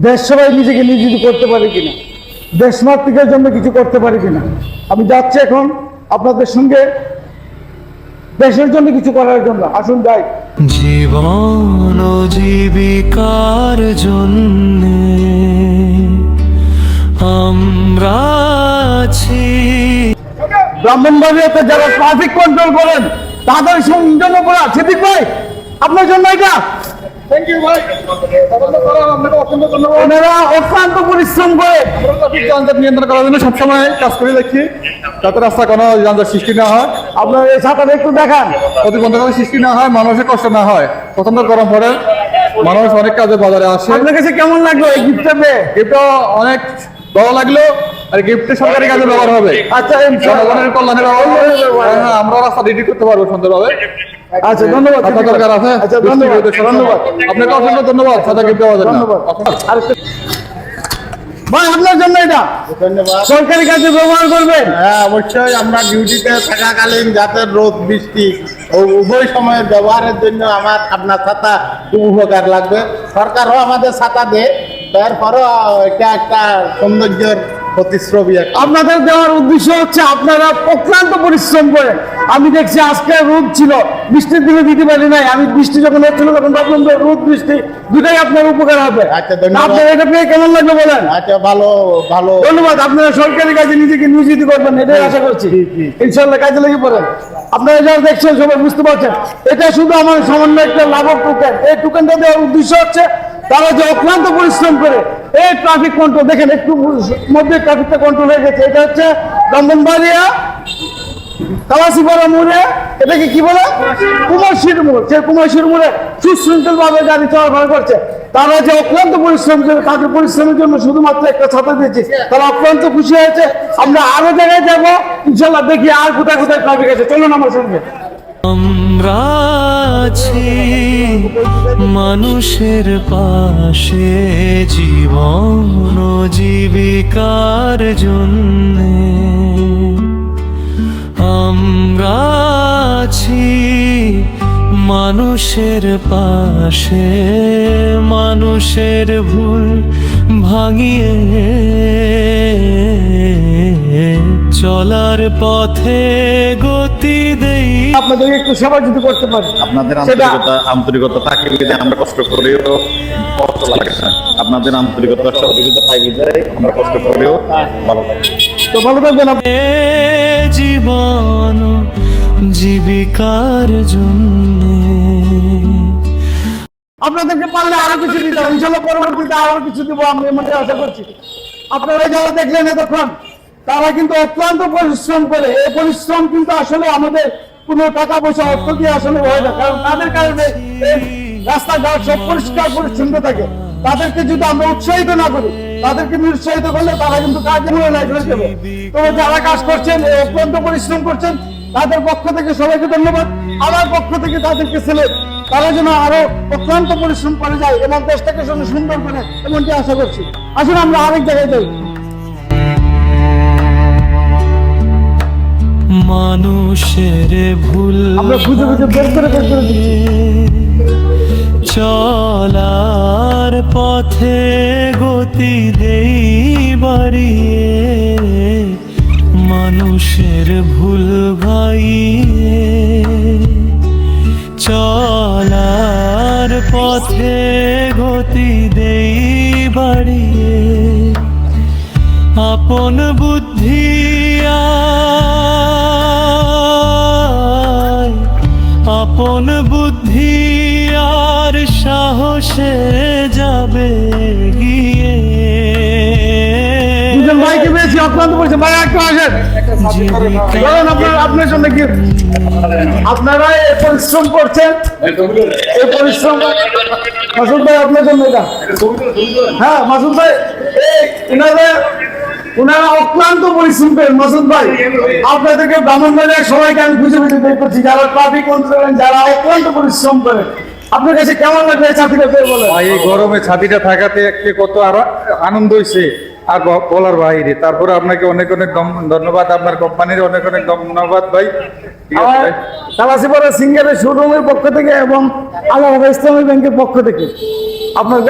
দেশ সেবায় নিজেকে নিয়োজিত করতে পারি কিনা, দেশমাতৃকের জন্য কিছু করতে পারি কিনা। আমি যাচ্ছি এখন আপনাদের সঙ্গে দেশের জন্য কিছু করার জন্য। আসুন যাই। জীবন ও জীবিকার জন্য আমরা আছি। ব্রাহ্মণবাড়িয়াতে যারা ট্রাফিক কন্ট্রোল করেন তাদের জন্য করা। সিদ্দিক ভাই, আপনার জন্য এটা। থ্যাংক ইউ ভাই। ওনারা অক্লান্ত পরিশ্রম করে যানজট নিয়ন্ত্রণ করার জন্য সবসময় কাজ করে দেখি, যাতে রাস্তায় কোনো যানজট সৃষ্টি না হয়, আপনার এই ছাতাটা একটু দেখান। প্রতিবন্ধকতা সৃষ্টি না হয়, মানুষের কষ্ট না হয়। প্রচন্ড গরম পড়ে, মানুষ অনেক কাজে বাজারে আসে। আপনার কাছে কেমন লাগলো এই গিফটটা পেয়ে? গিফটটা অনেক ভালো লাগলো, আর গিফটে সরকারি কাজে ব্যবহার হবে। আচ্ছা, জনগণের কল্যাণে ব্যবহার হবে। হ্যাঁ, আমরা রাস্তা রেডি করতে পারবো সুন্দরভাবে। আচ্ছা, ধন্যবাদ। আপনার দরকার আছে? আচ্ছা, ধন্যবাদ। ধন্যবাদ আপনাকে অসংখ্য ধন্যবাদ সাদা গিফট দেওয়ার জন্য। ধন্যবাদ। ভাই, আপনার জন্য এটা। ধন্যবাদ। সরকারি কাজে ব্যবহার করবেন। হ্যাঁ, অবশ্যই আমরা ডিউটিতে থাকাকালীন যাতে রোদ বৃষ্টি ও উভয় সময়ের ব্যবহারের জন্য আপনার ছাতা খুব উপকার লাগবে। সরকারও আমাদের ছাতা দেয়, তারপরও এটা একটা সৌন্দর্যের প্রতিশ্রুতি। আপনাদের দেওয়ার উদ্দেশ্য হচ্ছে আপনারা অক্লান্ত পরিশ্রম করেন। আমি দেখছি আজকে রোদ ছিল, বৃষ্টির দিনে দিতে পারি নাই। আমি বৃষ্টি যখন হচ্ছিল তখন ভাবলাম যে রোদ বৃষ্টি দুটাই আপনার উপকার হবে। আচ্ছা, ধন্যবাদ। আপনার এটা পেয়ে কেমন লাগলো বলেন? আচ্ছা, ভালো ভালো। ধন্যবাদ। আপনারা সরকারি কাজে নিজেকে নিয়োজিত করবেন, এটাই আশা করছি। ইনশাল্লাহ কাজে লেগে পড়েন। আপনারা যারা দেখছেন সবাই বুঝতে পারছেন, এটা শুধু আমার সামান্য একটা লাভক টোকেন। এই টোকেনটা দেওয়ার উদ্দেশ্য হচ্ছে তারা যে অক্লান্ত পরিশ্রম করে এই ট্রাফিক কন্ট্রোল, দেখেন একটু মধ্যে ট্রাফিকটা কন্ট্রোল হয়ে গেছে। এটা হচ্ছে ব্রাহ্মণবাড়িয়া কালাসিপাড়া মোড়ে, এটাকে কি বলে, কুমারশির মোড়। সে কুমারশির মোড়ে সুশৃঙ্খল ভাবে গাড়ি চলাফেরা করছে। তারা যে অক্লান্ত পরিশ্রম করে, তাদের পরিশ্রমের জন্য শুধুমাত্র একটা ছাতা দিয়েছে, তারা অক্লান্ত খুশি হয়েছে। আমরা আরো জায়গায় যাবো ইনশাল্লাহ, দেখি আর কোথায় কোথায় ট্রাফিক আছে। চলুন আমার সঙ্গে। আমরা আছি মানুষের পাশে, জীবন ও জীবিকার জন্য আমরা আছি মানুষের পাশে, মানুষের ভুল ভাঙিয়ে চলার পথে গতি দেই। আপনাদের একটু সেবা যদি করতে পারি, আপনাদের সেটা আন্তরিকতা থাকে বিধে আমরা কষ্ট করেও কষ্ট লাগে না। আপনাদের আন্তরিকতা সহযোগিতা পাই বিধে আমরা কষ্ট করেও ভালো লাগে। তো ভালো থাকবেন আপনি। জীবন ও জীবিকার জন্য আপনাদেরকে পারলে আরো কিছু দিতে হবে ইনশাল্লাহ, পরবর্তীতে আরো কিছু দিব আমি মনে আশা করছি। আপনারা যারা দেখলেন এতক্ষণ, তারা কিন্তু অক্লান্ত পরিশ্রম করে। এই পরিশ্রম কিন্তু আসলে আমাদের কোনো টাকা পয়সা অর্থ দিয়ে আসলে হয় না, কারণ তাদের কারণে এই রাস্তাঘাট সব পরিষ্কার পরিচ্ছন্ন থাকে। তাদেরকে যদি আমরা উৎসাহিত না করি, তাদেরকে নিরুৎসাহিত করলে তারা কিন্তু কাজে মনে নাই করে দেবে। তো যারা কাজ করছেন, এই অক্লান্ত পরিশ্রম করছেন, তাদের পক্ষ থেকে সবাইকে ধন্যবাদ। আমার পক্ষ থেকে তাদেরকে সিলেক্ট, তারা যেন আরো অক্লান্ত পরিশ্রম করে যায় এবং দেশটাকে যেন সুন্দর করে, এমনটি আশা করছি। আসলে আমরা আরেক জায়গায় যাই। মানুষের ভুল আমরা খুঁজে খুঁজে বের করে দিচ্ছি। চলার পথে গতি দেই বাড়িয়ে, মানুষের ভুল ভাইয়ে চলার পথে গতি দেই বাড়িয়ে, আপন বুদ্ধি আপন বুদ্ধি আর সাহসে যাবে গিয়ে। দুজন ভাইকে পেয়েছি অক্লান্ত পরিশ্রম। ভাই একটু আসেন, আপনার জন্য কি আপনারা এই পরিশ্রম করছেন, এই পরিশ্রম মাসুদ ভাই আপনার জন্য এটা। হ্যাঁ মাসুদ ভাই, ওনারা অক্লান্ত পরিশ্রম করেন। মাসুদ ভাই, আপনাদেরকে ব্রাহ্মণবাড়িয়ার সবাইকে আমি খুঁজে খুঁজে বের করছি, যারা ট্রাফিক কন্ট্রোল করেন, যারা অক্লান্ত পরিশ্রম করেন। আপনার কাছে কেমন লাগবে এই ছাতিটা বের বলেন? এই গরমে ছাতিটা থাকাতে একটি কত আরো আনন্দ হয়েছে আর বলার বাইরে। তারপরে আপনাকে অনেক অনেক ধন্যবাদ, আপনার কোম্পানির অনেক অনেক ধন্যবাদ ভাই। ঠিক আছে ভাই। কালাসিপাড়া সিঙ্গারের শোরুমের পক্ষ থেকে এবং আল্লাহ ইসলামী ব্যাংকের পক্ষ থেকে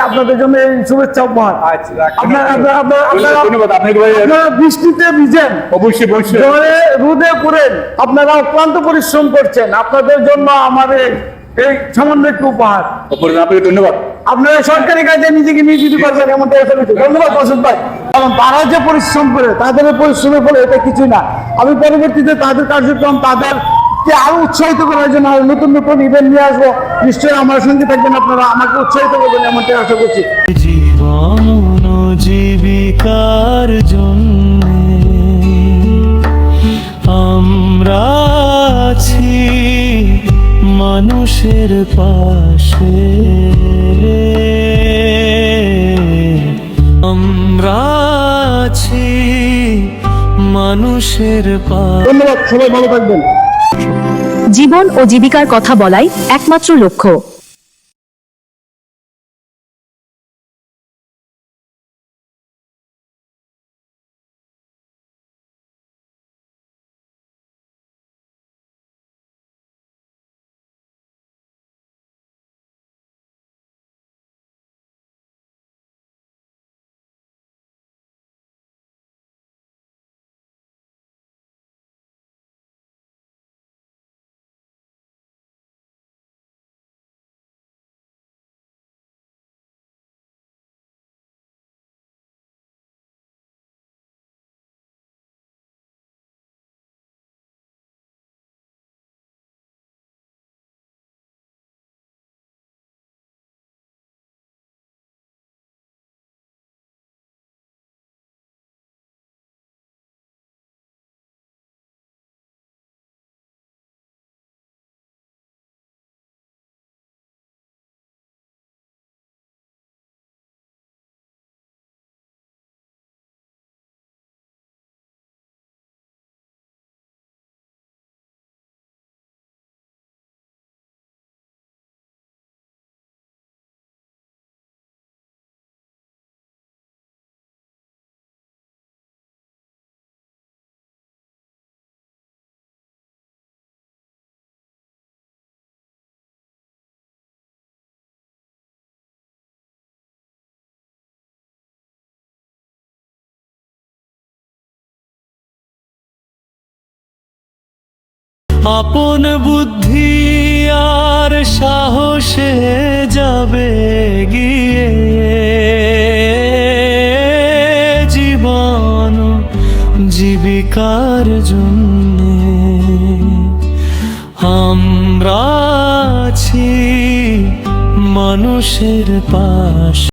আপনাদের জন্য এই শুভেচ্ছা উপহার। আচ্ছা, আপনারা আপনাকে ভাই বৃষ্টিতে ভিজেন, অবশ্যই অবশ্যই ঝড়ে রোদে পুড়েন, আপনারা অক্লান্ত পরিশ্রম করছেন, আপনাদের জন্য আমাদের এই সামান্য একটু উপহার। আপনাকে ধন্যবাদ। আপনারা সরকারি কাজে নিজেকে নিয়োজিত করবেন এমনটা আশা করছি। ধন্যবাদ মাসুদ ভাই। কারণ তারা যে পরিশ্রম করে, তাদের এই পরিশ্রমের ফলে এটা কিছুই না। আমি পরবর্তীতে তাদের কার্যক্রম তাদেরকে আরো উৎসাহিত করার জন্য আরো নতুন নতুন ইভেন্ট নিয়ে আসবো। নিশ্চয়ই আমার সঙ্গে থাকবেন, আপনারা আমাকে উৎসাহিত করবেন এমনটা আশা করছি। জীবন ও জীবিকার জন্য আমরা আছি মানুষের পাশে, আমরা আছি মানুষের পাশে। ধন্যবাদ, সবাই ভালো থাকবেন। জীবন ও জীবিকার কথা বলাই একমাত্র লক্ষ্য। আপন বুদ্ধি আর সাহসে যাবে গিয়ে জীবন জীবিকার জন্য আমরা আছি মানুষের পাশে।